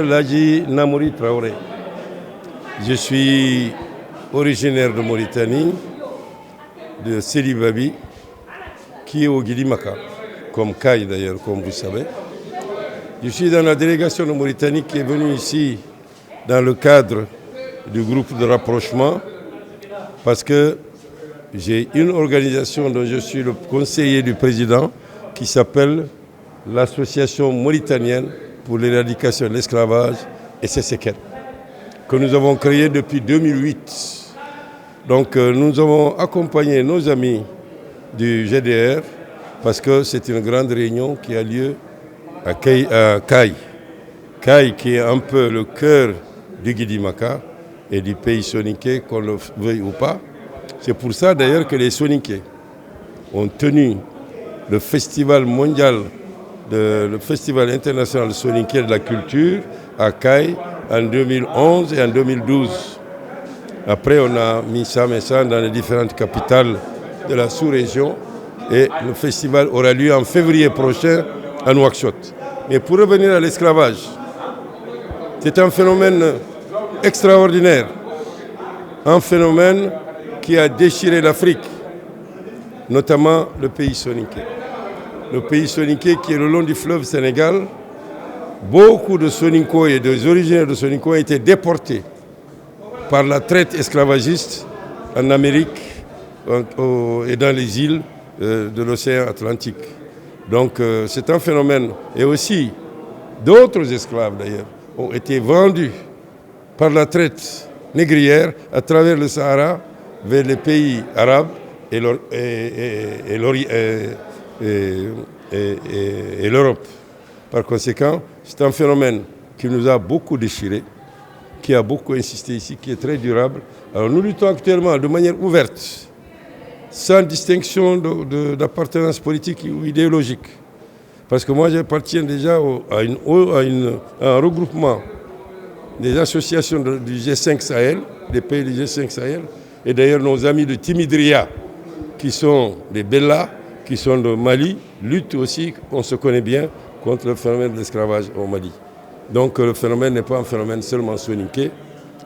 Ladji Namouri Traoré. Je suis originaire de Mauritanie, de Seli Babi, qui est au Guilimaka, comme Kaye d'ailleurs, comme vous savez. Je suis dans la délégation de Mauritanie qui est venue ici dans le cadre du groupe de rapprochement parce que j'ai une organisation dont je suis le conseiller du président qui s'appelle l'Association mauritanienne pour l'éradication de l'esclavage et ses séquelles, que nous avons créée depuis 2008. Donc nous avons accompagné nos amis du GDR parce que c'est une grande réunion qui a lieu à Kaye. Kaye qui est un peu le cœur du Guidimaka et du pays soninké, qu'on le veuille ou pas. C'est pour ça d'ailleurs que les Soninké ont tenu le festival mondial, le festival international soninké de la culture à Kaye en 2011 et en 2012. Après, on a mis ça dans les différentes capitales de la sous-région et le festival aura lieu en février prochain à Nouakchott. Mais pour revenir à l'esclavage, c'est un phénomène extraordinaire, un phénomène qui a déchiré l'Afrique, notamment le pays soninké. Le pays soninké qui est le long du fleuve Sénégal, beaucoup de Soninko et des originaires de Soninko ont été déportés par la traite esclavagiste en Amérique et dans les îles de l'océan Atlantique. Donc c'est un phénomène. Et aussi, d'autres esclaves d'ailleurs ont été vendus par la traite négrière à travers le Sahara vers les pays arabes et l'Europe. Par conséquent, c'est un phénomène qui nous a beaucoup déchirés, qui a beaucoup insisté ici, qui est très durable. Alors nous luttons actuellement de manière ouverte, sans distinction d'appartenance politique ou idéologique. Parce que moi, j'appartiens déjà à un regroupement des associations du G5 Sahel, des pays du G5 Sahel, et d'ailleurs nos amis de Timidria, qui sont des Bellas, qui sont de Mali, luttent aussi, on se connaît bien, contre le phénomène de l'esclavage au Mali. Donc le phénomène n'est pas un phénomène seulement soninké,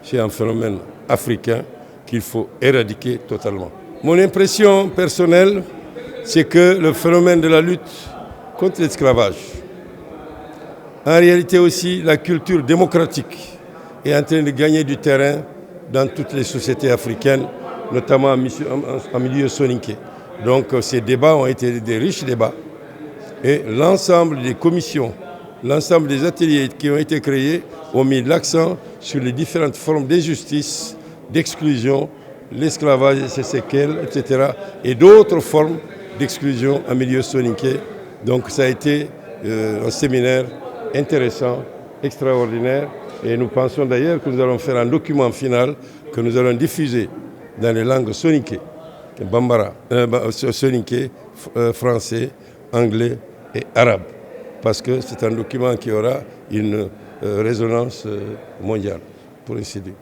c'est un phénomène africain qu'il faut éradiquer totalement. Mon impression personnelle, c'est que le phénomène de la lutte contre l'esclavage, en réalité aussi la culture démocratique est en train de gagner du terrain dans toutes les sociétés africaines, notamment en milieu soninké. Donc ces débats ont été des riches débats et l'ensemble des commissions, l'ensemble des ateliers qui ont été créés ont mis l'accent sur les différentes formes d'injustice, d'exclusion, l'esclavage et ses séquelles, etc. et d'autres formes d'exclusion en milieu soninké. Donc ça a été un séminaire intéressant, extraordinaire. Et nous pensons d'ailleurs que nous allons faire un document final que nous allons diffuser dans les langues soninké, bambara, soninké, français, anglais et arabe. Parce que c'est un document qui aura une résonance mondiale, pour ainsi dire.